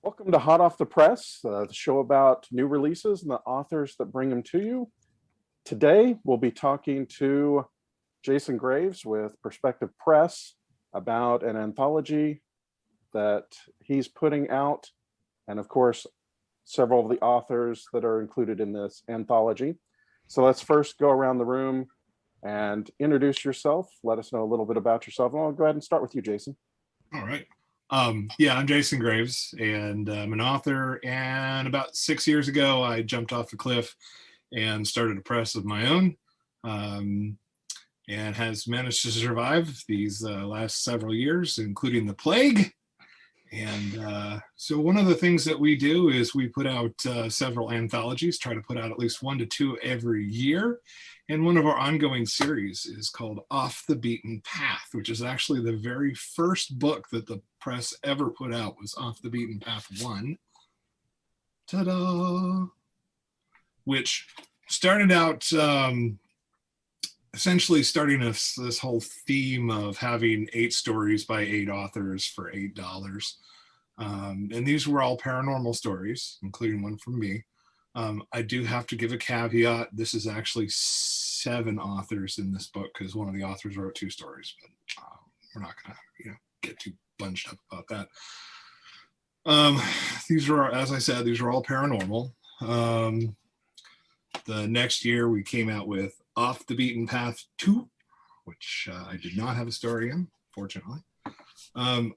Welcome to Hot Off the Press, the show about new releases and the authors that bring them to you. Today, we'll be talking to Jason Graves with Prospective Press about an anthology that he's putting out, and of course, several of the authors that are included in this anthology. So let's first go around the room and introduce yourself. Let us know a little bit about yourself. And I'll go ahead and start with you, Jason. All right. Yeah, I'm Jason Graves, and I'm an author. And about 6 years ago, I jumped off the cliff and started a press of my own, and has managed to survive these last several years, including the plague. And so one of the things that we do is we put out several anthologies, try to put out at least 1 to 2 every year. And one of our ongoing series is called Off the Beaten Path, which is actually the very first book that the press ever put out was Off the Beaten Path 1. Ta-da! Which started out essentially starting this whole theme of having 8 stories by 8 authors for $8. And these were all paranormal stories, including one from me. I do have to give a caveat. This is actually 7 authors in this book because one of the authors wrote 2 stories, but we're not going to get too bunched up about that. These are, as I said, these are all paranormal. The next year we came out with Off the Beaten Path 2, which I did not have a story in, fortunately. I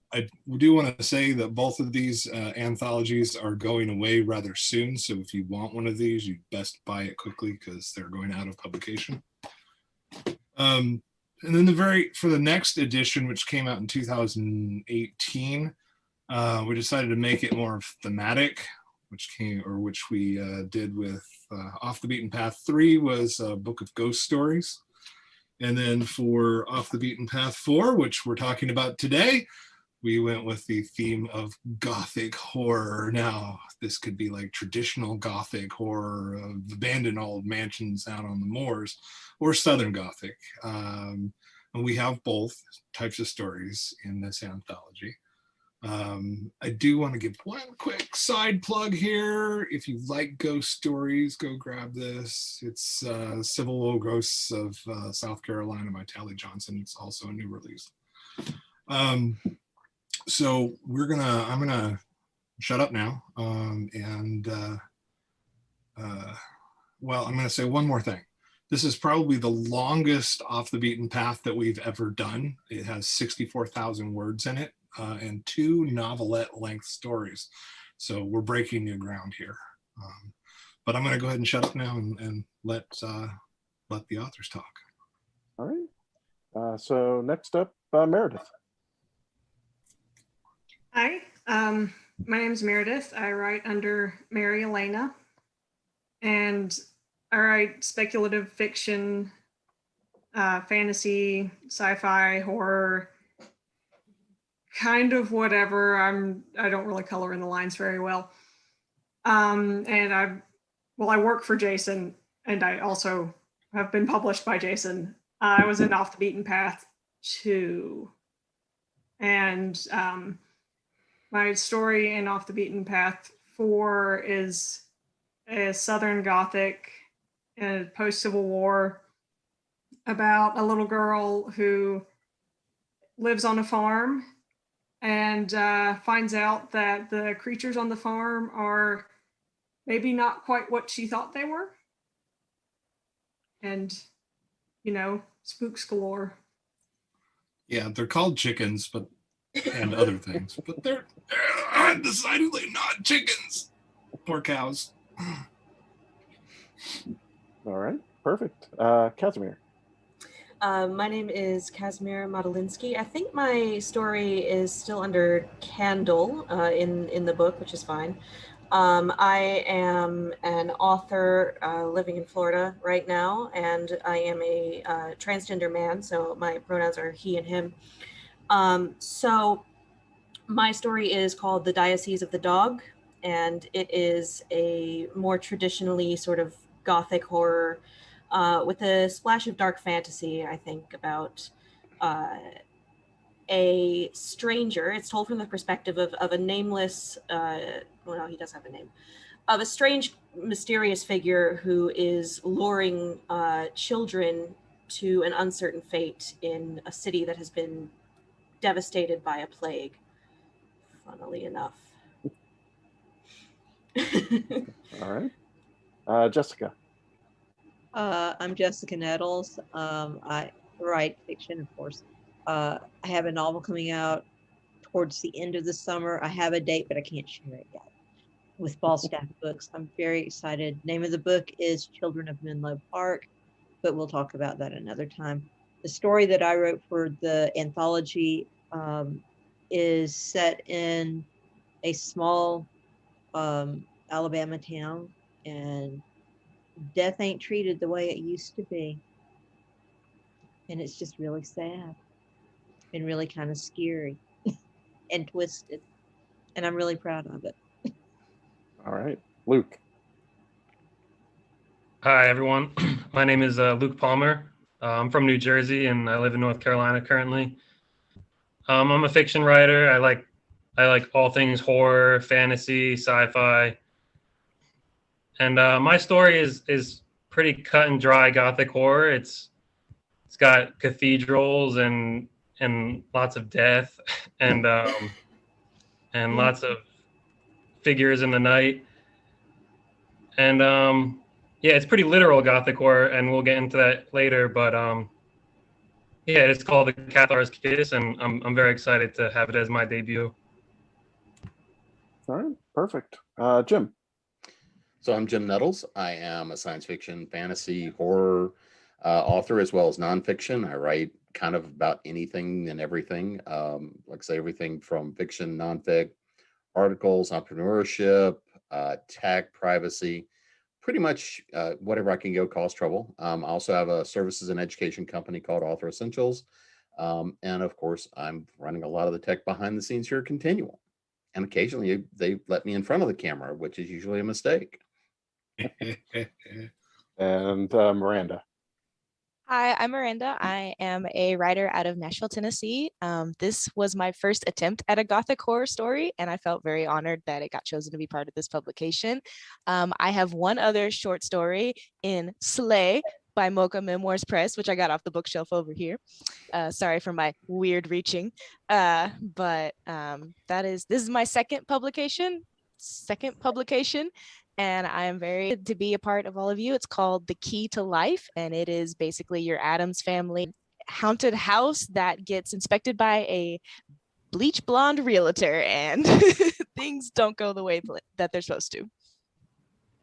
do want to say that both of these anthologies are going away rather soon, so if you want one of these, you best buy it quickly because they're going out of publication. And then for the next edition, which came out in 2018, we decided to make it more thematic, which we did with Off the Beaten Path 3 was a book of ghost stories. And then for Off the Beaten Path 4, which we're talking about today, we went with the theme of gothic horror. Now, this could be like traditional gothic horror of abandoned old mansions out on the moors, or Southern Gothic. And we have both types of stories in this anthology. I do want to give one quick side plug here. If you like ghost stories, go grab this. It's Civil War Ghosts of South Carolina by Tally Johnson. It's also a new release. So I'm gonna shut up now. Well, I'm gonna say one more thing. This is probably the longest Off the Beaten Path that we've ever done. It has 64,000 words in it. And 2 novelette-length stories. So we're breaking new ground here. But I'm going to go ahead and shut up now and let the authors talk. All right. So next up, Meredith. Hi, my name is Meredith. I write under Miranda Alena, and I write speculative fiction, fantasy, sci-fi, horror, kind of whatever. I don't really color in the lines very well. And I work for Jason, and I also have been published by Jason. I was in Off the Beaten Path 2. And my story in Off the Beaten Path 4 is a Southern Gothic and post-Civil War about a little girl who lives on a farm and finds out that the creatures on the farm are maybe not quite what she thought they were. And, spooks galore. Yeah, they're called chickens, and other things, but they're decidedly not chickens or cows. All right, perfect. Casimir. My name is Casimir Motylinski. I think my story is still under Candle in the book, which is fine. I am an author living in Florida right now, and I am a transgender man, so my pronouns are he and him. So my story is called The Diocese of the Dog, and it is a more traditionally sort of gothic horror with a splash of dark fantasy, I think, about a stranger. It's told from the perspective of a nameless, well, no, he does have a name, of a strange, mysterious figure who is luring children to an uncertain fate in a city that has been devastated by a plague, funnily enough. All right. Jessica. I'm Jessica Nettles. I write fiction, of course. I have a novel coming out towards the end of the summer. I have a date, but I can't share it yet. With Falstaff Books. I'm very excited. Name of the book is Children of Menlo Park, but we'll talk about that another time. The story that I wrote for the anthology is set in a small Alabama town, and death ain't treated the way it used to be. And it's just really sad and really kind of scary and twisted. And I'm really proud of it. All right. Luke. Hi, everyone. My name is Luke Palmer. I'm from New Jersey, and I live in North Carolina currently. I'm a fiction writer. I like all things horror, fantasy, sci-fi. And my story is pretty cut and dry gothic horror. It's got cathedrals and lots of death and lots of figures in the night. And yeah, it's pretty literal gothic horror, and we'll get into that later. But yeah, it's called The Cathar's Kiss, and I'm very excited to have it as my debut. All right. Perfect. Jim. So I'm Jim Nettles. I am a science fiction, fantasy, horror author, as well as nonfiction. I write kind of about anything and everything. Like I say, everything from fiction, nonfic, articles, entrepreneurship, tech, privacy, pretty much whatever I can go cause trouble. I also have a services and education company called Author Essentials. And of course, I'm running a lot of the tech behind the scenes here at ConTinual. And occasionally they let me in front of the camera, which is usually a mistake. And Miranda. Hi, I'm Miranda. I am a writer out of Nashville, Tennessee. This was my first attempt at a gothic horror story, and I felt very honored that it got chosen to be part of this publication. I have one other short story in Slay by Mocha Memoirs Press, which I got off the bookshelf over here. Sorry for my weird reaching, but this is my second publication, and I am very excited to be a part of all of you. It's called The Key to Life, and it is basically your Addams Family haunted house that gets inspected by a bleach blonde realtor, and things don't go the way that they're supposed to.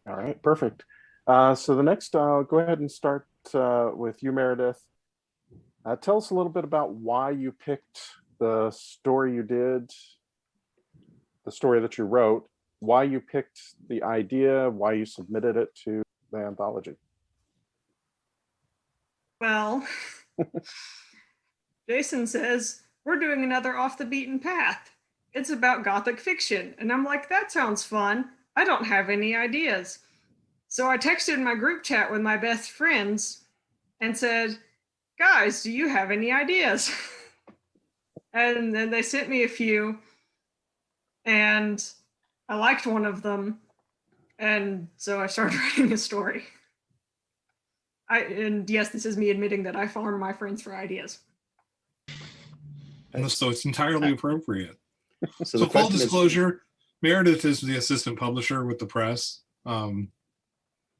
All right. Perfect. So the next, I'll go ahead and start with you, Meredith. Tell us a little bit about why you picked the story you did, the story that you wrote, why you picked the idea, why you submitted it to the anthology. Well, Jason says, we're doing another Off the Beaten Path. It's about gothic fiction. And I'm like, that sounds fun. I don't have any ideas. So I texted my group chat with my best friends and said, guys, do you have any ideas? And then they sent me a few, and I liked one of them. And so I started writing a story. And yes, this is me admitting that I farm my friends for ideas. And so it's entirely appropriate. So So full disclosure, Meredith is the assistant publisher with the press.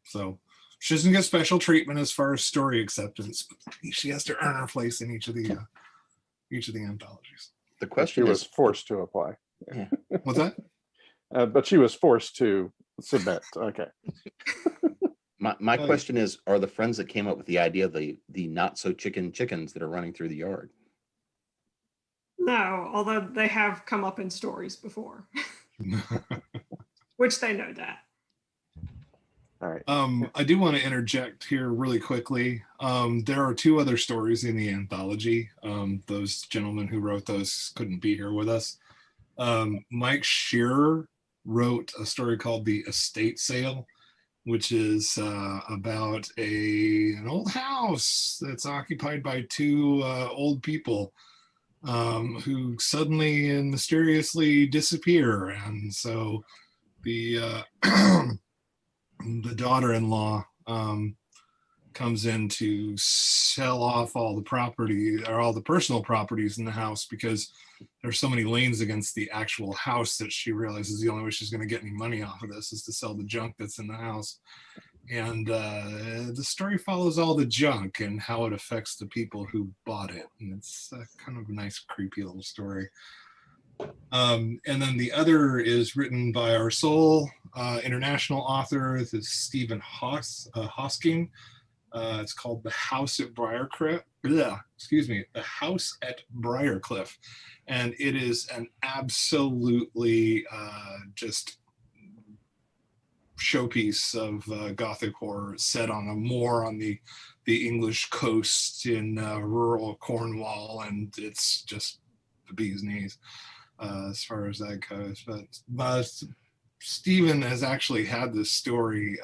So she doesn't get special treatment as far as story acceptance, but she has to earn her place in each of the anthologies. The She question was is, forced to apply. What's that? But she was forced to submit. Okay. my question is, are the friends that came up with the idea the not so chickens that are running through the yard? No, although they have come up in stories before, which they know that. All right. I do want to interject here really quickly. There are two other stories in the anthology. Those gentlemen who wrote those couldn't be here with us. Mike Shearer wrote a story called The Estate Sale, which is about an old house that's occupied by two old people who suddenly and mysteriously disappear. And so the the daughter-in-law comes in to sell off all the property or all the personal properties in the house, because there's so many liens against the actual house that she realizes the only way she's going to get any money off of this is to sell the junk that's in the house. And the story follows all the junk and how it affects the people who bought it. And it's kind of a nice, creepy little story. And then the other is written by our sole international author. This is Stephen Hosking. It's called The House at Briarcliff. The House at Briarcliff. And it is an absolutely just showpiece of Gothic horror set on the English coast in rural Cornwall. And it's just the bee's knees as far as that goes. But Stephen has actually had this story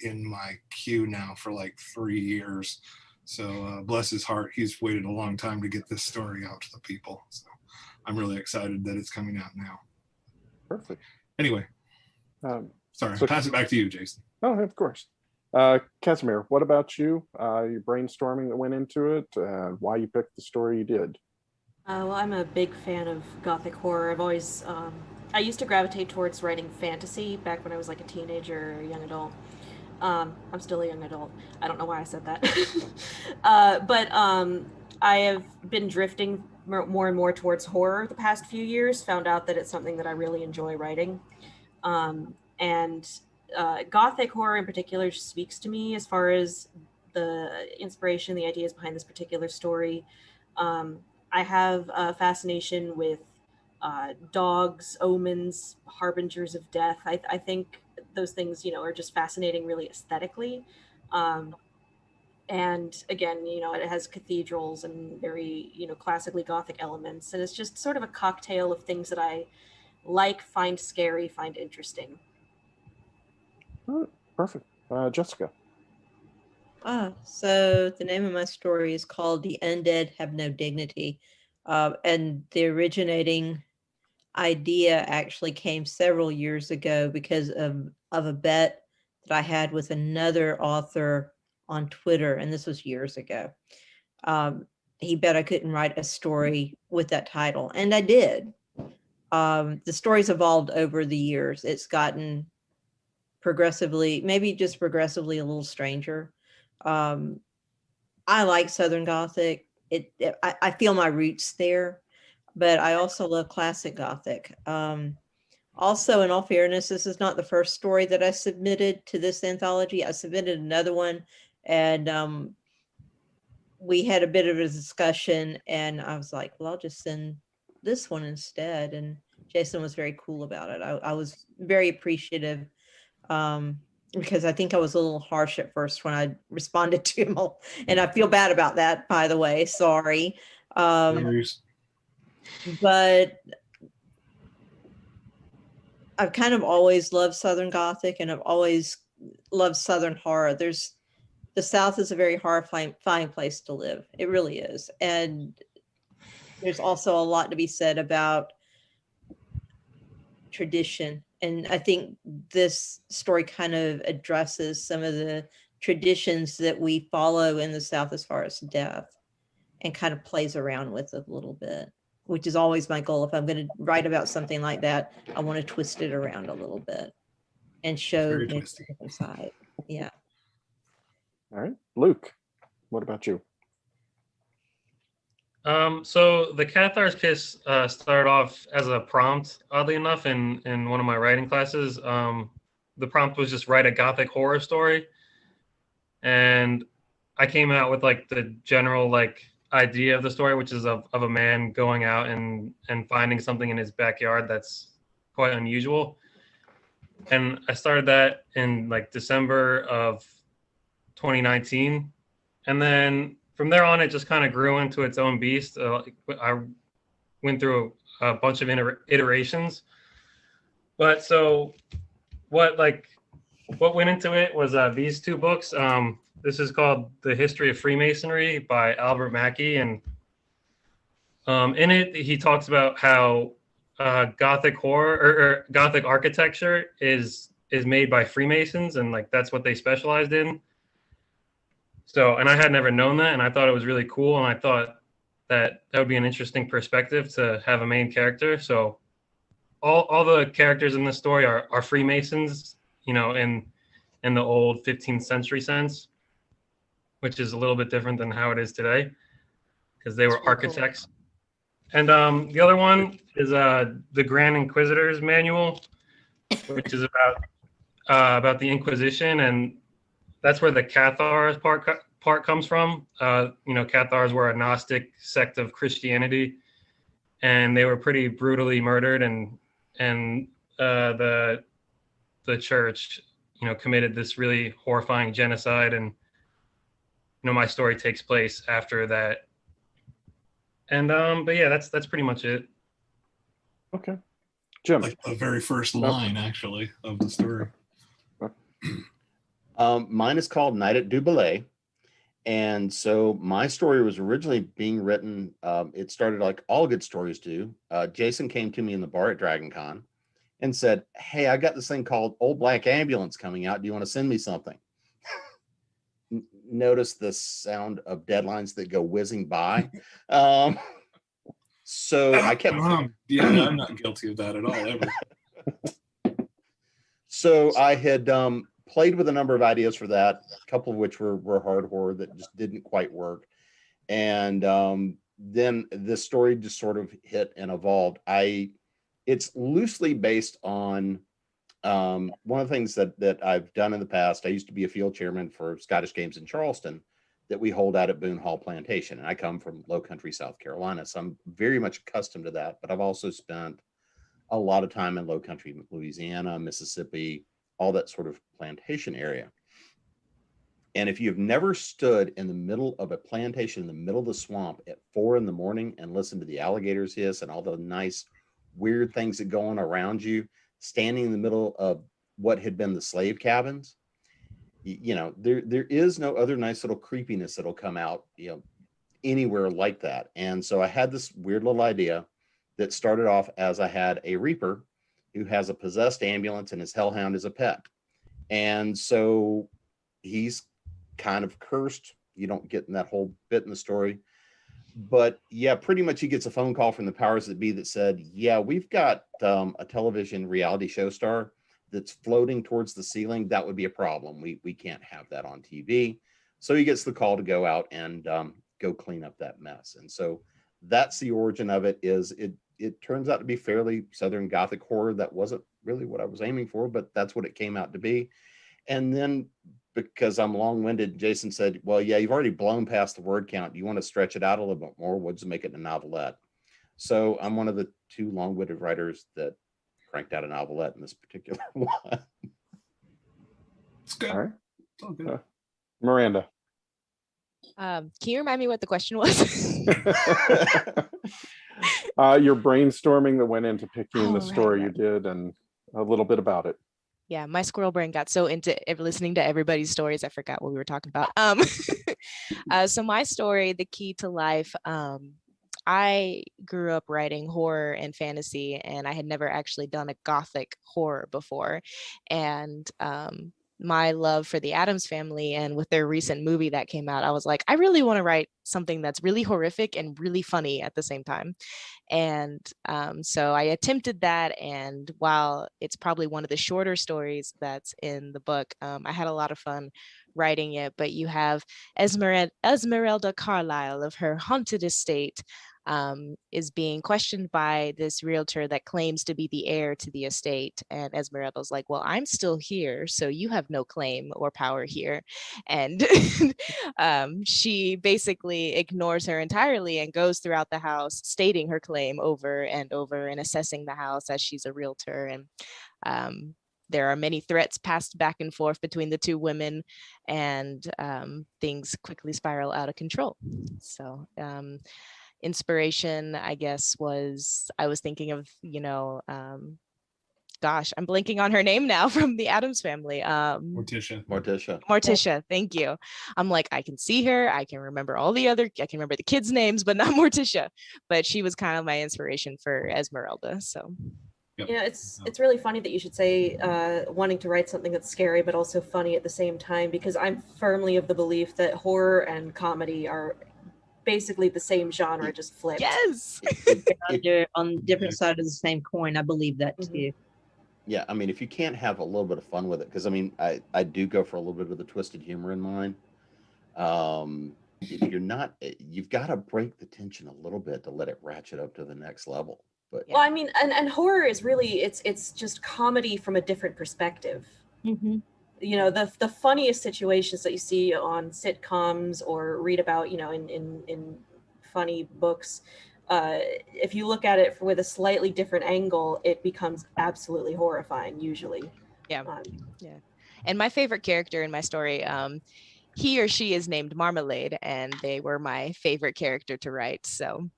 in my queue now for like 3 years. So bless his heart, he's waited a long time to get this story out to the people. So I'm really excited that it's coming out now. Perfect. Anyway, sorry, I'll pass it back to you, Jason. Oh, of course. Casimir, what about you? Your brainstorming that went into it, why you picked the story you did? Well, I'm a big fan of Gothic horror. I've always, I used to gravitate towards writing fantasy back when I was like a teenager or a young adult. I'm still a young adult. I don't know why I said that. But I have been drifting more and more towards horror the past few years, found out that it's something that I really enjoy writing. And Gothic horror in particular speaks to me as far as the inspiration, the ideas behind this particular story. I have a fascination with dogs, omens, harbingers of death. I think those things, are just fascinating really aesthetically. And again, it has cathedrals and very, classically Gothic elements. And it's just sort of a cocktail of things that I like, find scary, find interesting. Perfect. Jessica. So the name of my story is called The Undead Have No Dignity. And the originating idea actually came several years ago because of a bet that I had with another author on Twitter. And this was years ago. He bet I couldn't write a story with that title. And I did. The story's evolved over the years. It's gotten progressively a little stranger. I like Southern Gothic. I feel my roots there, but I also love classic Gothic. Also, in all fairness, this is not the first story that I submitted to this anthology. I submitted another one, and we had a bit of a discussion, and I was like, well, I'll just send this one instead. And Jason was very cool about it. I was very appreciative. Because I think I was a little harsh at first when I responded to him. And I feel bad about that, by the way. Sorry. But I've kind of always loved Southern Gothic, and I've always loved Southern horror. The South is a very horrifying place to live. It really is. And there's also a lot to be said about tradition. And I think this story kind of addresses some of the traditions that we follow in the South as far as death, and kind of plays around with it a little bit, which is always my goal. If I'm going to write about something like that, I want to twist it around a little bit and show the different side. Yeah. All right. Luke, what about you? So the Cathar's Kiss started off as a prompt, oddly enough, in one of my writing classes. The prompt was just write a Gothic horror story. And I came out with like the general idea of the story, which is of a man going out and finding something in his backyard that's quite unusual. And I started that in December of 2019. And then from there on, it just kind of grew into its own beast. I went through a bunch of iterations. But so what went into it was these two books. This is called The History of Freemasonry by Albert Mackey. And In it, he talks about how Gothic horror or Gothic architecture is made by Freemasons, and like that's what they specialized in. So, and I had never known that, and I thought it was really cool, and I thought that would be an interesting perspective to have a main character. So, all the characters in the story are Freemasons, you know, in the old 15th century sense, which is a little bit different than how it is today, because they were That's really cool. architects. And the other one is the Grand Inquisitor's Manual, which is about the Inquisition, and that's where the Cathars part comes from. You know, Cathars were a Gnostic sect of Christianity, and they were pretty brutally murdered, and the church, you know, committed this really horrifying genocide, and you know, my story takes place after that. And but yeah, that's pretty much it. Okay. Jim. Like the very first line, actually, of the story. Mine is called Night at Dubalay. And so my story was originally being written. It started like all good stories do. Jason came to me in the bar at Dragon Con and said, "Hey, I got this thing called Old Black Ambulance coming out. Do you want to send me something?" Notice the sound of deadlines that go whizzing by. So I kept. Yeah, I'm not guilty of that at all, ever. So I had played with a number of ideas for that, a couple of which were hard horror that just didn't quite work. And then this story just sort of hit and evolved. It's loosely based on one of the things that I've done in the past. I used to be a field chairman for Scottish Games in Charleston that we hold out at Boone Hall Plantation. And I come from low country South Carolina, so I'm very much accustomed to that. But I've also spent a lot of time in low country Louisiana, Mississippi, all that sort of plantation area. And if you've never stood in the middle of a plantation in the middle of the swamp at 4 a.m. and listened to the alligators hiss and all the nice weird things that go on around you, standing in the middle of what had been the slave cabins, you know, there is no other nice little creepiness that'll come out, you know, anywhere like that. And so I had this weird little idea that started off as I had a Reaper who has a possessed ambulance and his hellhound is a pet. And so he's kind of cursed. You don't get in that whole bit in the story. But yeah, pretty much he gets a phone call from the powers that be that said, yeah, we've got a television reality show star that's floating towards the ceiling. That would be a problem. We can't have that on TV. So he gets the call to go out and go clean up that mess. And so that's the origin of it. It turns out to be fairly Southern Gothic horror. That wasn't really what I was aiming for, but that's what it came out to be. And then because I'm long-winded, Jason said, well, yeah, you've already blown past the word count. Do you want to stretch it out a little bit more? We'll just make it a novelette. So I'm one of the 2 long-winded writers that cranked out a novelette in this particular one. It's good. All right. It's all good. Miranda. Can you remind me what the question was? Your brainstorming that went into picking the right, story you right. did and a little bit about it. Yeah, my squirrel brain got so into listening to everybody's stories, I forgot what we were talking about. So my story, The Key to Life, I grew up writing horror and fantasy, and I had never actually done a Gothic horror before. And my love for the Addams Family, and with their recent movie that came out, I was like, I really want to write something that's really horrific and really funny at the same time. And so I attempted that, and while it's probably one of the shorter stories that's in the book, I had a lot of fun writing it. But you have Esmeralda Carlyle of her haunted estate is being questioned by this realtor that claims to be the heir to the estate. And Esmeralda's like, well, I'm still here, so you have no claim or power here. And she basically ignores her entirely and goes throughout the house stating her claim over and over and assessing the house as she's a realtor. And there are many threats passed back and forth between the 2 women, and things quickly spiral out of control. So inspiration, I guess, was I was thinking of, gosh, I'm blanking on her name now from the Addams Family. Morticia. Morticia, thank you. I'm like, I can see her. I can remember I can remember the kids' names, but not Morticia. But she was kind of my inspiration for Esmeralda. So Yep. Yeah, it's really funny that you should say wanting to write something that's scary but also funny at the same time, because I'm firmly of the belief that horror and comedy are basically the same genre, just flipped. yes. On different sides of the same coin. I believe that too. Yeah, I mean, if you can't have a little bit of fun with it, because I mean, I do go for a little bit of the twisted humor in mine. If you're not, you've got to break the tension a little bit to let it ratchet up to the next level. But Well, I mean, and horror is really it's just comedy from a different perspective. Mm-hmm. You know, the funniest situations that you see on sitcoms or read about, you know, in funny books, if you look at it with a slightly different angle, it becomes absolutely horrifying usually. Yeah. Yeah. And my favorite character in my story, he or she is named Marmalade, and they were my favorite character to write. So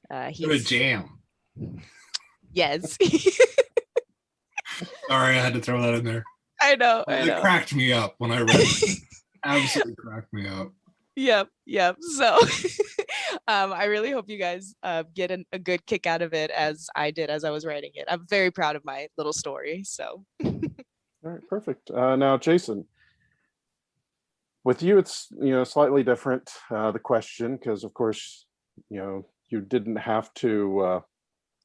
What a jam. Yes. Sorry, I had to throw that in there. I know. It cracked me up when I read it. Absolutely cracked me up. Yep. So I really hope you guys get a good kick out of it, as I did as I was writing it. I'm very proud of my little story. So All right, perfect. Now, Jason, with you, it's slightly different, the question, because of course, you didn't have to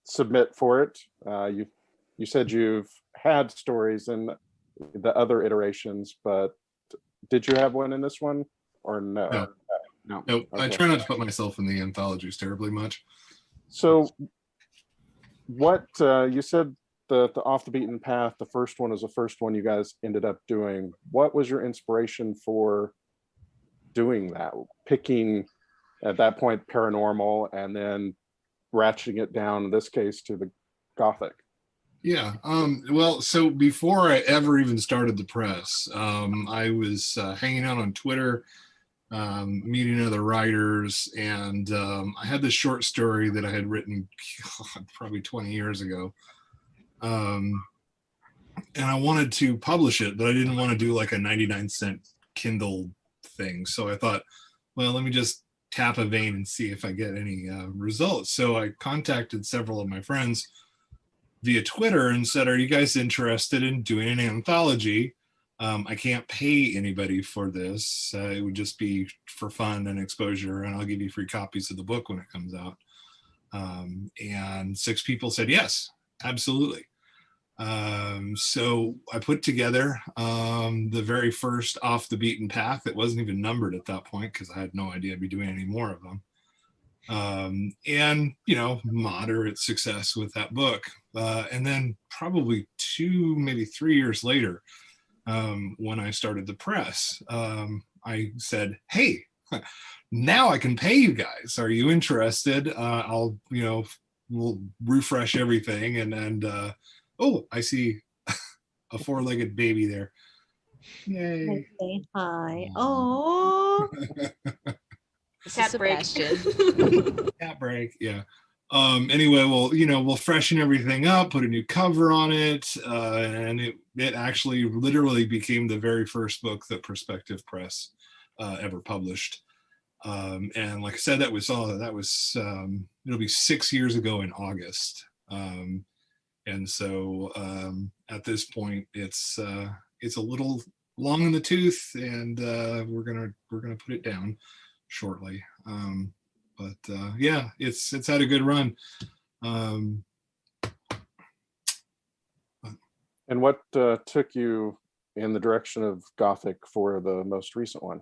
submit for it. You said you've had stories in the other iterations, but did you have one in this one or no? No. Okay. I try not to put myself in the anthologies terribly much. So what you said, the Off the Beaten Path, the first one is the first one you guys ended up doing. What was your inspiration for doing that? Picking at that point paranormal and then ratcheting it down, in this case, to the gothic. Yeah. Well, so before I ever even started the press, I was hanging out on Twitter, meeting other writers, and I had this short story that I had written probably 20 years ago. And I wanted to publish it, but I didn't want to do like a 99-cent Kindle thing. So I thought, well, let me just tap a vein and see if I get any results. So I contacted several of my friends via Twitter and said, are you guys interested in doing an anthology? I can't pay anybody for this. It would just be for fun and exposure, and I'll give you free copies of the book when it comes out. And 6 people said yes, absolutely. So I put together the very first Off the Beaten Path. It wasn't even numbered at that point because I had no idea I'd be doing any more of them. And moderate success with that book. And then probably 2, maybe 3 years later, when I started the press, I said, hey, now I can pay you guys. Are you interested? I'll, we'll refresh everything. And oh, I see a 4-legged baby there. Yay. Say hi. Oh. Cat break. Cat break, yeah. Anyway, we'll freshen everything up, put a new cover on it, and it actually literally became the very first book that Prospective Press ever published. And like I said, that was it'll be 6 years ago in August. And so at this point, it's a little long in the tooth, and we're gonna put it down shortly. But yeah, it's had a good run. And what took you in the direction of gothic for the most recent one?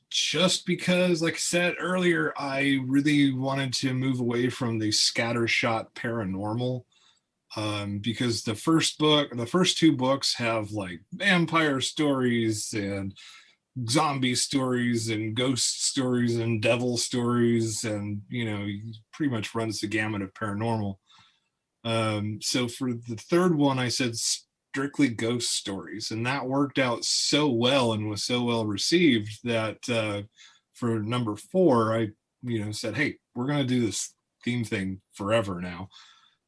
Just because, like I said earlier, I really wanted to move away from the scattershot paranormal, because the first 2 books have like vampire stories and zombie stories and ghost stories and devil stories, and pretty much runs the gamut of paranormal. So for the third one, I said strictly ghost stories, and that worked out so well and was so well received that for number 4, I said, hey, we're gonna do this theme thing forever now.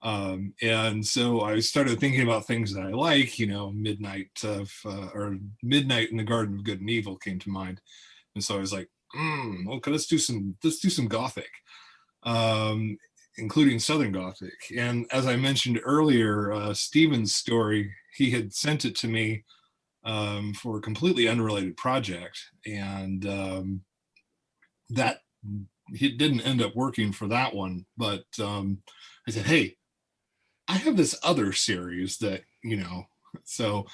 And so I started thinking about things that I like, Midnight in the Garden of Good and Evil came to mind. And so I was like, okay, let's do some Gothic, including Southern Gothic. And as I mentioned earlier, Stephen's story, he had sent it to me for a completely unrelated project. And that it didn't end up working for that one. But I said, hey, I have this other series that, so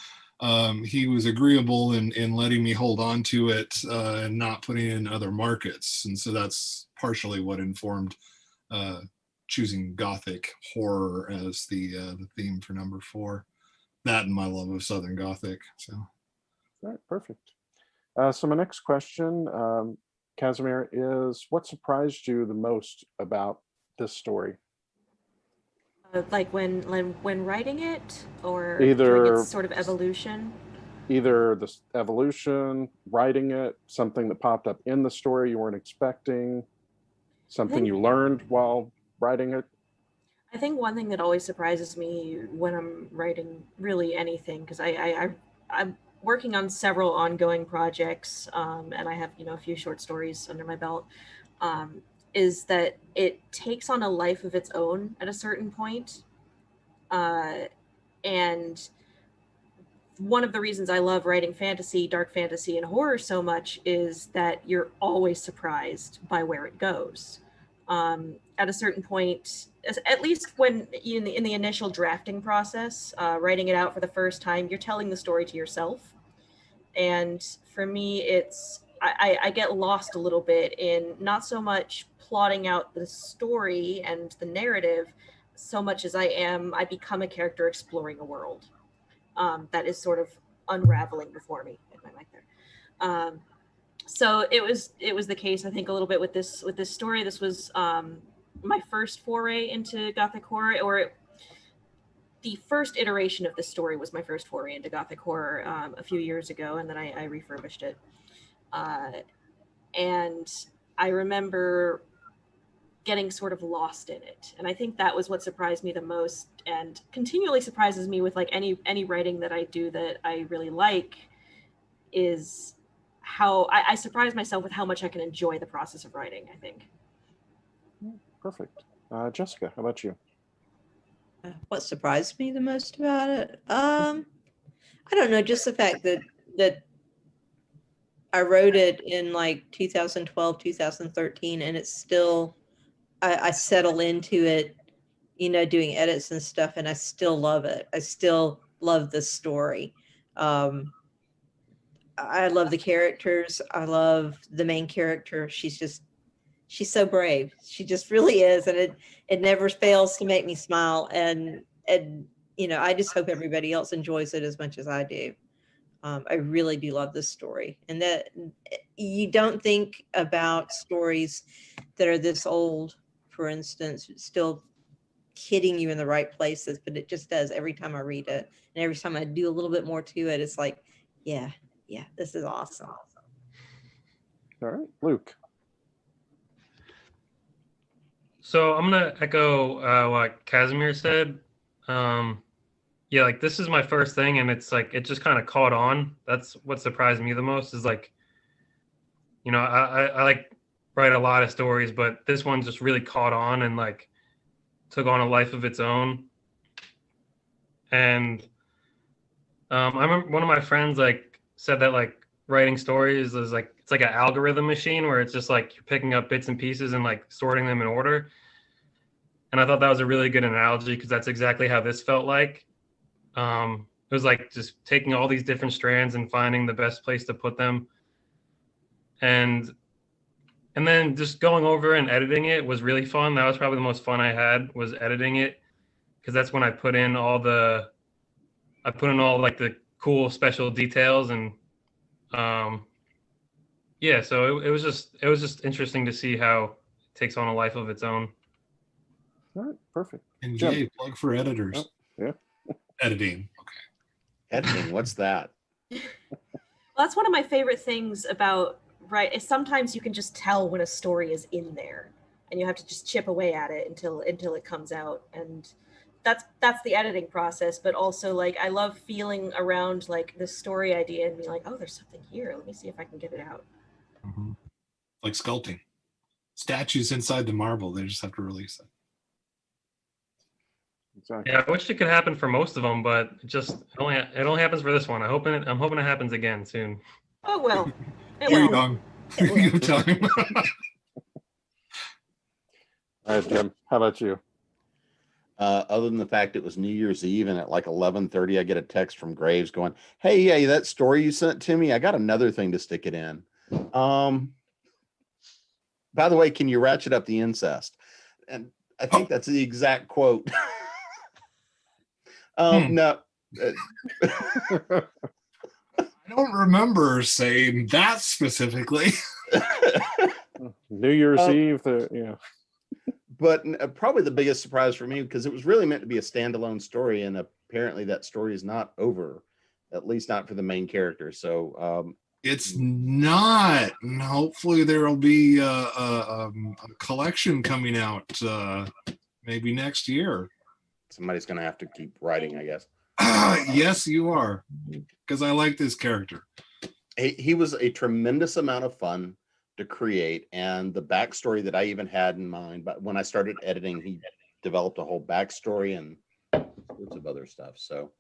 he was agreeable in letting me hold on to it and not putting it in other markets. And so that's partially what informed choosing Gothic horror as the theme for number 4. That and my love of Southern Gothic. So, all right, perfect. So my next question, Casimir, is what surprised you the most about this story? Like when writing it, or Either during its sort of evolution? Either the evolution, writing it, something that popped up in the story you weren't expecting, something you learned while writing it. I think one thing that always surprises me when I'm writing really anything, because I'm working on several ongoing projects, and I have a few short stories under my belt, is that it takes on a life of its own at a certain point. And one of the reasons I love writing fantasy, dark fantasy, and horror so much is that you're always surprised by where it goes. At a certain point, at least when in the initial drafting process, writing it out for the first time, you're telling the story to yourself. And for me, I get lost a little bit in not so much plotting out the story and the narrative, so much as I become a character exploring a world that is sort of unraveling before me. Get my mic there. So it was the case, I think, a little bit with this story. This was my first foray into Gothic horror, or the first iteration of this story was my first foray into Gothic horror a few years ago, and then I refurbished it. And I remember getting sort of lost in it. And I think that was what surprised me the most, and continually surprises me with like any writing that I do that I really like, is how I surprise myself with how much I can enjoy the process of writing, I think. Perfect. Jessica, how about you? What surprised me the most about it? I don't know, just the fact that I wrote it in like 2012, 2013, and it's still, I settle into it, doing edits and stuff, and I still love it. I still love the story. I love the characters. I love the main character. She's so brave. She just really is. And it never fails to make me smile. And I just hope everybody else enjoys it as much as I do. I really do love this story. And that you don't think about stories that are this old, for instance, still hitting you in the right places, but it just does every time I read it. And every time I do a little bit more to it, it's like, yeah, this is awesome. All right, Luke. So I'm gonna echo what Casimir said. Yeah, like this is my first thing, and it's like it just kind of caught on. That's what surprised me the most. Is like, I like write a lot of stories, but this one just really caught on and like took on a life of its own. And I remember one of my friends like said that like writing stories is like it's like an algorithm machine where it's just like you're picking up bits and pieces and like sorting them in order. And I thought that was a really good analogy because that's exactly how this felt like. It was like just taking all these different strands and finding the best place to put them. And then just going over and editing it was really fun. That was probably the most fun I had, was editing it, because that's when I put in all like the cool special details. And yeah, so it was just interesting to see how it takes on a life of its own. All right, perfect. And Jim. yay, plug for editors. Oh, yeah. Editing. Okay. Editing, what's that? Well, that's one of my favorite things about is sometimes you can just tell when a story is in there, and you have to just chip away at it until it comes out. And that's the editing process, but also like I love feeling around like the story idea and being like, oh, there's something here. Let me see if I can get it out. Mhm. Like sculpting. Statues inside the marble, they just have to release it. Exactly. Yeah, I wish it could happen for most of them, but it only happens for this one. I'm hoping it happens again soon. Oh well. It You're will. young. It will. You have time. All right, Jim, how about you? Other than the fact it was New Year's Eve and at like 11:30, I get a text from Graves going, "Hey, yeah, that story you sent to me, I got another thing to stick it in. By the way, can you ratchet up the incest?" And I think that's the exact quote. No. I don't remember saying that specifically. New Year's Eve, yeah. But probably the biggest surprise for me, because it was really meant to be a standalone story, and apparently that story is not over, at least not for the main character. So It's not. And hopefully there will be a collection coming out maybe next year. somebody's going to have to keep writing, I guess. Yes, you are, because I like this character. He was a tremendous amount of fun to create, and the backstory that I even had in mind, but when I started editing, he developed a whole backstory and sorts of other stuff. So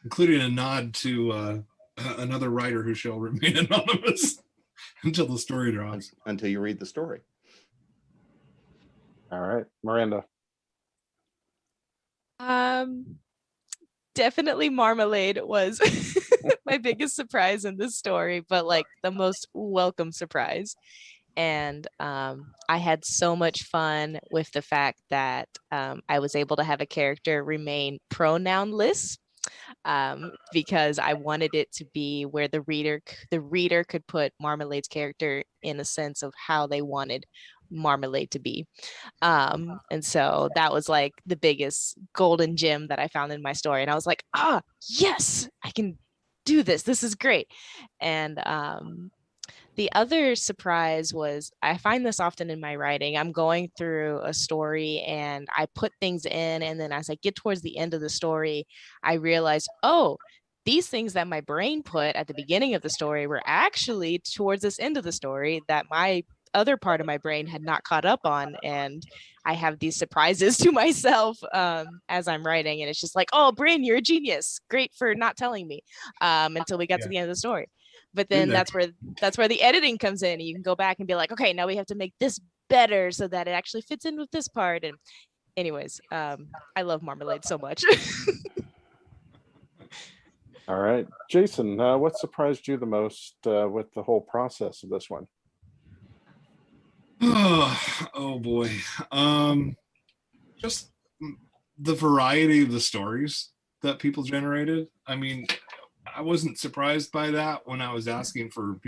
Including a nod to another writer who shall remain anonymous until the story drops. until you read the story. All right, Miranda. Definitely Marmalade was my biggest surprise in this story, but like the most welcome surprise. And I had so much fun with the fact that I was able to have a character remain pronounless, because I wanted it to be where the reader could put Marmalade's character in a sense of how they wanted Marmalade to be. And so that was like the biggest golden gem that I found in my story. And I was like, yes, I can do this. This is great. And the other surprise was, I find this often in my writing. I'm going through a story and I put things in, and then as I get towards the end of the story, I realize, oh, these things that my brain put at the beginning of the story were actually towards this end of the story that my other part of my brain had not caught up on. And I have these surprises to myself as I'm writing. And it's just like, oh, brain, you're a genius. Great for not telling me until we got to the end of the story. But then that's where the editing comes in. You can go back and be like, okay, now we have to make this better so that it actually fits in with this part. And anyways, I love Marmalade so much. All right, Jason, what surprised you the most with the whole process of this one? Oh boy. Just the variety of the stories that people generated. I mean, I wasn't surprised by that when I was asking for,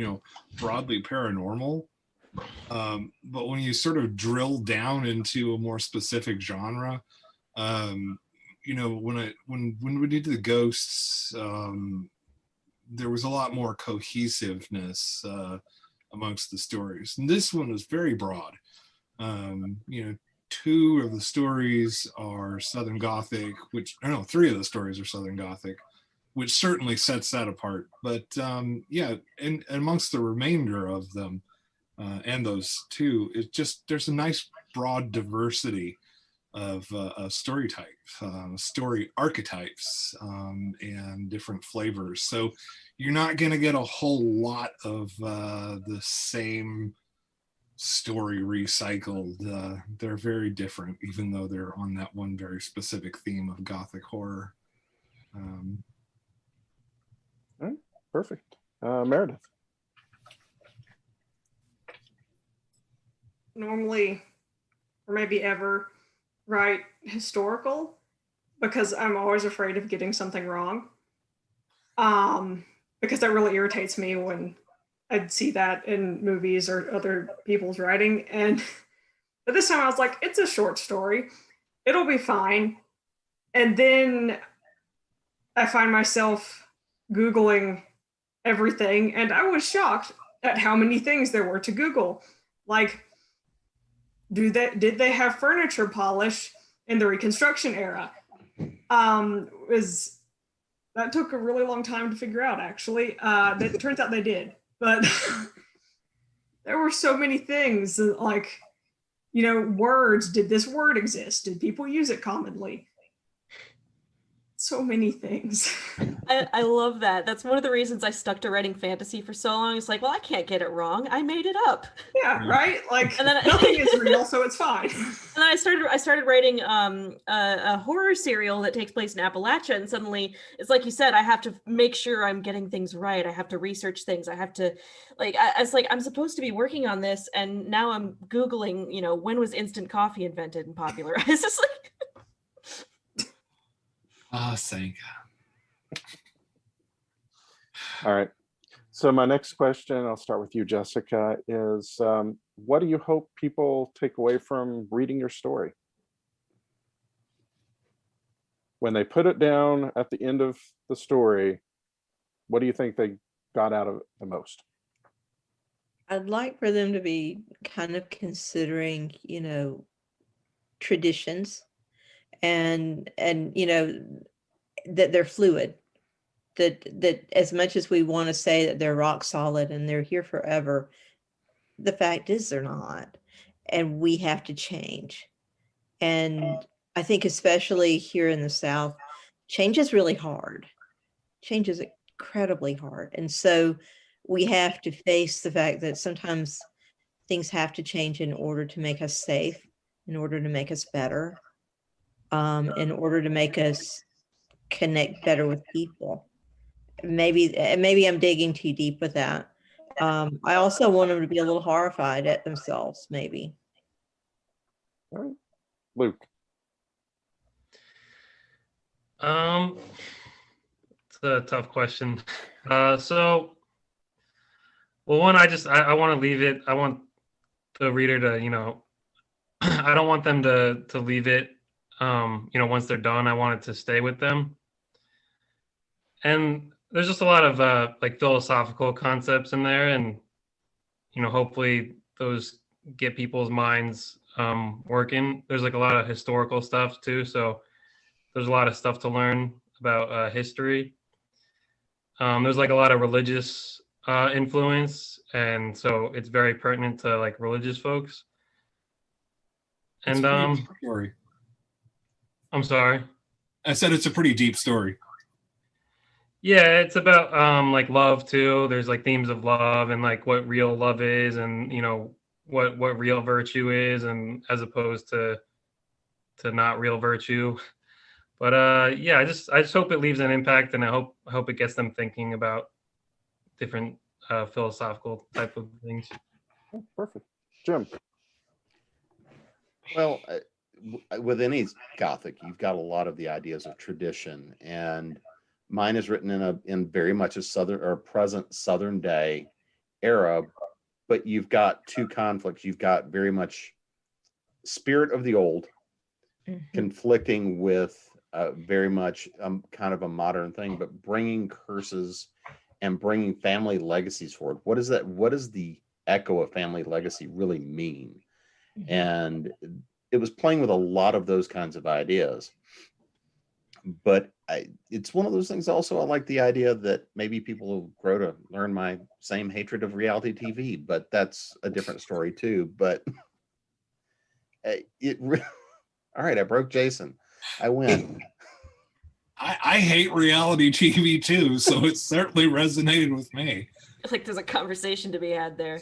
broadly paranormal. But when you sort of drill down into a more specific genre, when we did the ghosts, there was a lot more cohesiveness amongst the stories. And this one was very broad. Two of the stories are Southern Gothic, three of the stories are Southern Gothic, which certainly sets that apart. But and amongst the remainder of them, and those two, it's just, there's a nice broad diversity of story types, story archetypes, and different flavors. So you're not going to get a whole lot of the same story recycled. They're very different, even though they're on that one very specific theme of Gothic horror. All right, perfect. Meredith. Normally, or maybe ever, write historical because I'm always afraid of getting something wrong. Because that really irritates me when I'd see that in movies or other people's writing. But this time I was like, it's a short story. It'll be fine. And then I find myself Googling everything, and I was shocked at how many things there were to Google. Like, did they have furniture polish in the Reconstruction era. That took a really long time to figure out, actually. It turns out they did, but there were so many things like, words. Did this word exist? Did people use it commonly? So many things. I love that. That's one of the reasons I stuck to writing fantasy for so long. It's like, well, I can't get it wrong. I made it up. Yeah, right. Like, And then nothing is real, so it's fine. And then I started writing a horror serial that takes place in Appalachia, and suddenly it's like you said, I have to make sure I'm getting things right. I have to research things. I have to, it's like I'm supposed to be working on this, and now I'm Googling, when was instant coffee invented and popularized? It's just like, Sanka. All right. So my next question, I'll start with you, Jessica, is what do you hope people take away from reading your story? When they put it down at the end of the story, what do you think they got out of it the most? I'd like for them to be kind of considering, traditions and that they're fluid, that as much as we want to say that they're rock solid and they're here forever, the fact is they're not, and we have to change. And I think especially here in the South, change is really hard. Change is incredibly hard. And so we have to face the fact that sometimes things have to change in order to make us safe, in order to make us better, in order to make us connect better with people. Maybe I'm digging too deep with that. I also want them to be a little horrified at themselves, maybe. All right. Luke. It's a tough question. So, well, one, I want to leave it. I want the reader to, I don't want them to leave it. Once they're done, I want it to stay with them. And there's just a lot of like philosophical concepts in there, and hopefully those get people's minds working. There's like a lot of historical stuff too, so there's a lot of stuff to learn about history. There's like a lot of religious influence, and so it's very pertinent to like religious folks. It's And a pretty deep story. I'm sorry. I said it's a pretty deep story. Yeah, it's about like love too. There's like themes of love and like what real love is, and what real virtue is, and as opposed to not real virtue. But yeah, I just hope it leaves an impact, and I hope it gets them thinking about different philosophical type of things. Oh, perfect. Jim. Well, with any Gothic, you've got a lot of the ideas of tradition, and mine is written in very much a southern or present Southern day era, but you've got two conflicts. You've got very much spirit of the old conflicting with very much kind of a modern thing, but bringing curses and bringing family legacies forward. What is that? What does the echo of family legacy really mean? And it was playing with a lot of those kinds of ideas. But it's one of those things also, I like the idea that maybe people will grow to learn my same hatred of reality TV, but that's a different story too. But all right, I broke Jason. I win. I hate reality TV too, so it certainly resonated with me. I feel like there's a conversation to be had there.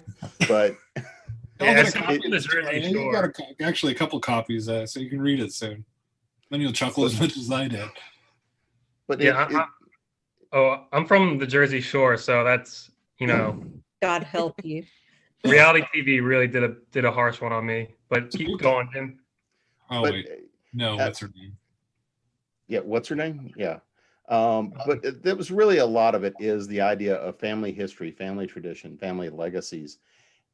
But you got actually a couple copies, so you can read it soon. Then you'll chuckle as much as I did. But yeah, I'm from the Jersey Shore, so that's God help you. Reality TV really did a harsh one on me. But keep going, Jim. Oh wait, no, what's her name? Yeah, what's her name? Yeah. But there was really a lot of it is the idea of family history, family tradition, family legacies,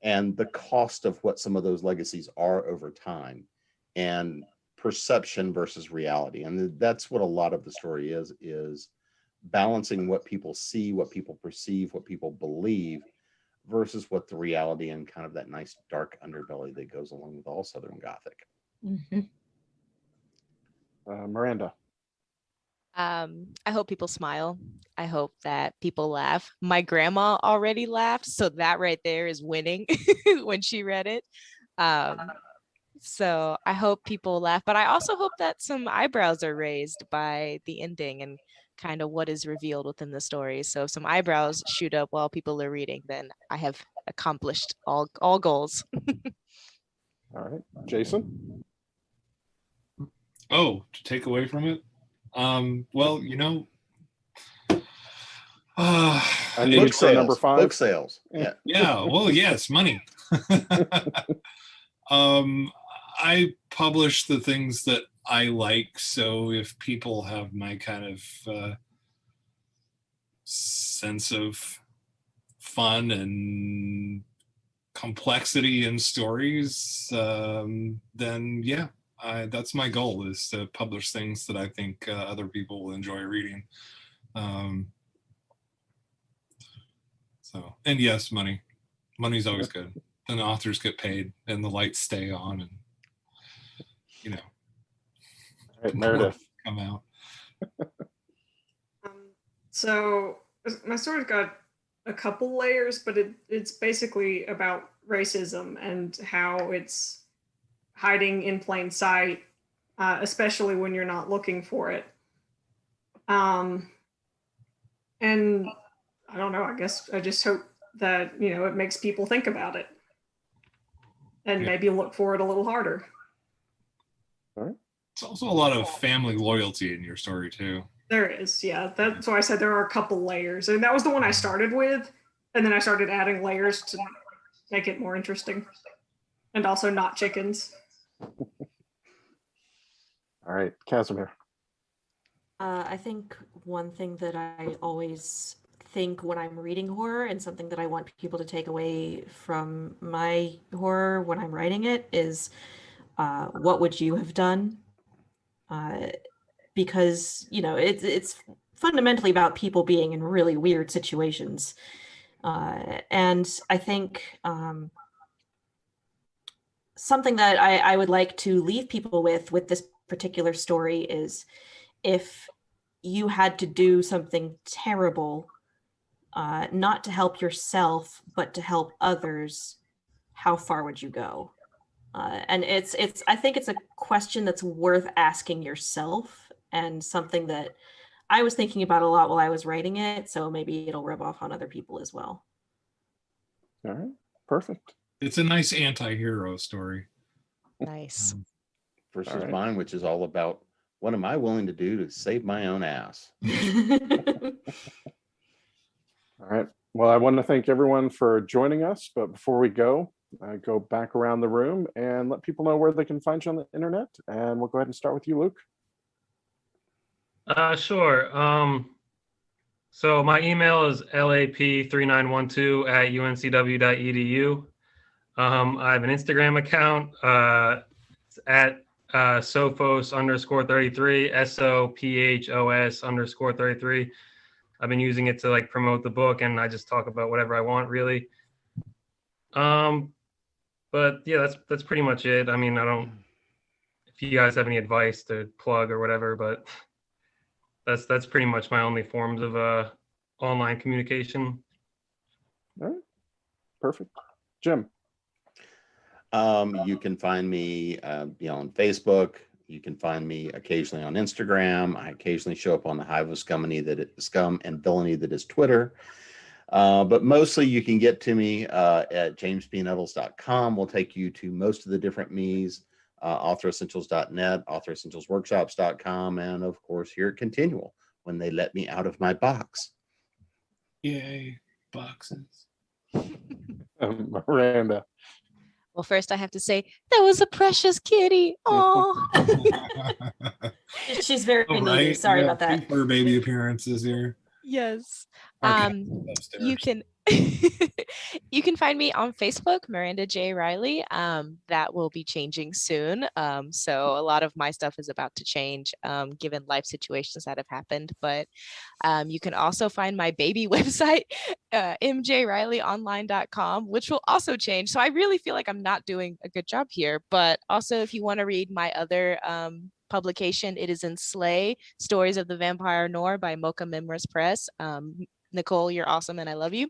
and the cost of what some of those legacies are over time, and perception versus reality. And that's what a lot of the story is balancing what people see, what people perceive, what people believe, versus what the reality and kind of that nice dark underbelly that goes along with all Southern Gothic. Miranda. I hope people smile. I hope that people laugh. My grandma already laughed, so that right there is winning when she read it. So I hope people laugh, but I also hope that some eyebrows are raised by the ending and kind of what is revealed within the story. So if some eyebrows shoot up while people are reading, then I have accomplished all goals. All right, Jason. Oh, to take away from it? Well, I need Book for number sales. 5. Book sales. Yeah. yeah, well, yes, money. I publish the things that I like, so if people have my kind of sense of fun and complexity in stories, then yeah, that's my goal, is to publish things that I think other people will enjoy reading. So, and yes, money's always good, and the authors get paid and the lights stay on, and All right, Meredith. come out. So my story's got a couple layers, but it's basically about racism and how it's hiding in plain sight, especially when you're not looking for it. And I don't know, I guess I just hope that, it makes people think about it and maybe look for it a little harder. All right. It's also a lot of family loyalty in your story too. There is, yeah. That's why I said there are a couple layers. And that was the one I started with. And then I started adding layers to make it more interesting. And also not chickens. All right, Casimir. I think one thing that I always think when I'm reading horror, and something that I want people to take away from my horror when I'm writing it, is what would you have done? Because, it's fundamentally about people being in really weird situations. And I think something that I would like to leave people with this particular story is, if you had to do something terrible, not to help yourself, but to help others, how far would you go? And I think it's a question that's worth asking yourself, and something that I was thinking about a lot while I was writing it. So maybe it'll rub off on other people as well. All right, perfect. It's a nice anti-hero story. Nice. Versus All right. mine, which is all about, what am I willing to do to save my own ass? All right. Well, I want to thank everyone for joining us. But before we go back around the room and let people know where they can find you on the internet. And we'll go ahead and start with you, Luke. Sure. So my email is lap3912@uncw.edu. I have an Instagram account. It's at sophos_33, SOPHOS_33. I've been using it to promote the book, and I just talk about whatever I want, really. But yeah, that's pretty much it. I mean, if you guys have any advice to plug or whatever, but that's pretty much my only forms of online communication. All right. Perfect. Jim. You can find me, on Facebook. You can find me occasionally on Instagram. I occasionally show up on the hive of scum and villainy that is Twitter. But mostly you can get to me at jamespnettles.com. We'll take you to most of the different me's, authoressentials.net, authoressentialsworkshops.com, and of course here at ConTinual, when they let me out of my box. Yay, boxes. Miranda. Well, first I have to say, that was a precious kitty. Oh. She's very needy. Right? Sorry about that. Her baby appearances here. Yes. Okay, You can you can find me on Facebook, Miranda J. Riley. That will be changing soon. So a lot of my stuff is about to change, given life situations that have happened. But you can also find my baby website, mjrileyonline.com, which will also change. So I really feel like I'm not doing a good job here. But also, if you want to read my other publication. It is in Slay, Stories of the Vampire Noir by Mocha Mimras Press. Nicole, you're awesome and I love you.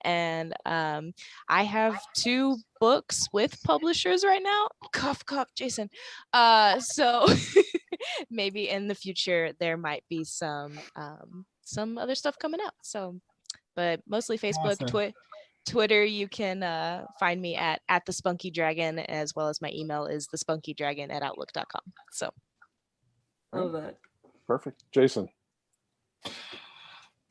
And I have 2 books with publishers right now. Cough, cough, Jason. So maybe in the future there might be some other stuff coming out. So, but mostly Facebook, Awesome. Twitter. You can find me at the Spunky Dragon, as well as my email is thespunkydragon@outlook.com. So, Love that. Perfect. Jason.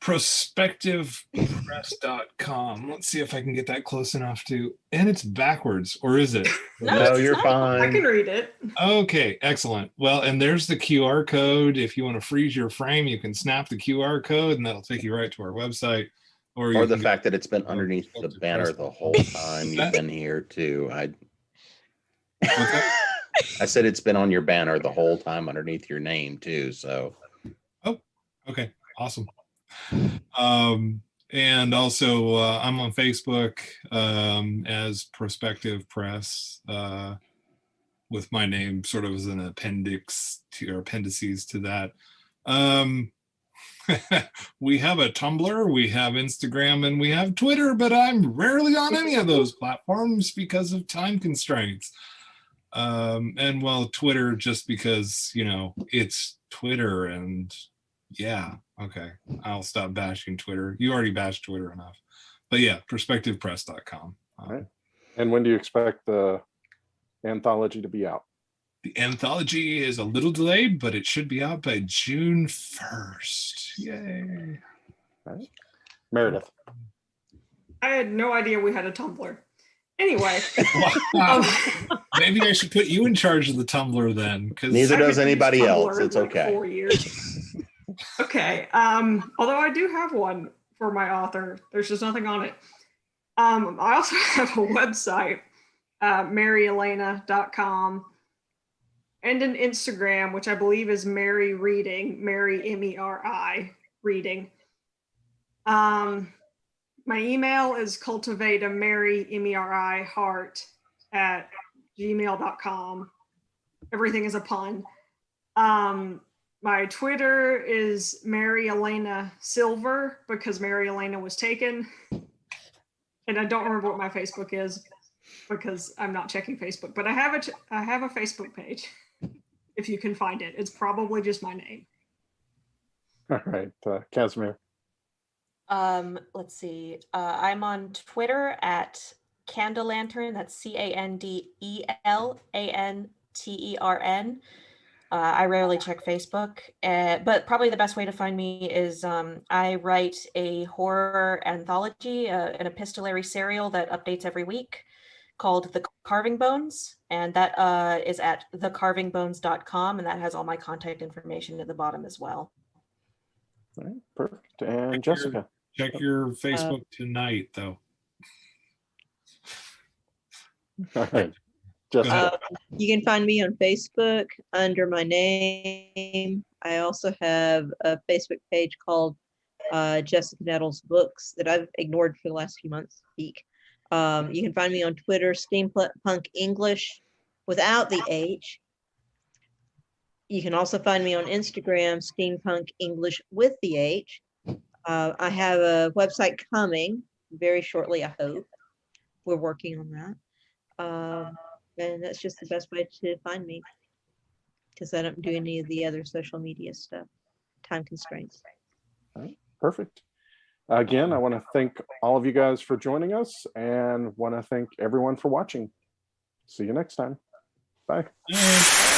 Prospectivepress.com. Let's see if I can get that close enough to, and it's backwards, or is it? No, you're I fine. can read it. Okay, excellent. Well, and there's the QR code. If you want to freeze your frame, you can snap the QR code and that'll take you right to our website. Or Or you the can fact that it's been underneath the banner the whole time you've been here too. I said it's been on your banner the whole time underneath your name too. So. Oh, okay, awesome. And also I'm on Facebook as Prospective Press with my name sort of as an appendix to, or appendices to that. We have a Tumblr, we have Instagram, and we have Twitter, but I'm rarely on any of those platforms because of time constraints. And well, Twitter just because, you know, it's Twitter, and yeah, okay, I'll stop bashing Twitter. You already bashed Twitter enough. But yeah, prospectivepress.com. Right. And when do you expect the anthology to be out? The anthology is a little delayed, but it should be out by June 1st. Yay. Right. Meredith. I had no idea we had a Tumblr. Anyway. Wow. Maybe I should put you in charge of the Tumblr then. Neither does anybody Tumblr else. in It's like okay. 4 years. Okay. Although I do have one for my author, there's just nothing on it. I also have a website, maryalena.com, and an Instagram, which I believe is Mary Reading, Mary Meri Reading. My email is cultivateaMaryMeriHeart@gmail.com. Everything is a pun. My Twitter is Mary Alena Silver because Mary Alena was taken. And I don't remember what my Facebook is because I'm not checking Facebook, but I have a Facebook page. If you can find it, it's probably just my name. All right, Casimir. Let's see. I'm on Twitter at Candelantern. That's CandelAntern. I rarely check Facebook, but probably the best way to find me is I write a horror anthology, an epistolary serial that updates every week called The Carving Bones, and that is at thecarvingbones.com, and that has all my contact information at the bottom as well. All right, perfect. And Jessica. Check your Facebook tonight, though. All right. Jessica. You can find me on Facebook under my name. I also have a Facebook page called Jessica Nettles Books that I've ignored for the last few months. You can find me on Twitter, Steampunk English without the H. You can also find me on Instagram, Steampunk English with the H. I have a website coming very shortly, I hope. We're working on that. And that's just the best way to find me because I don't do any of the other social media stuff. Time constraints. All right, perfect. Again, I want to thank all of you guys for joining us and want to thank everyone for watching. See you next time. Bye. Bye.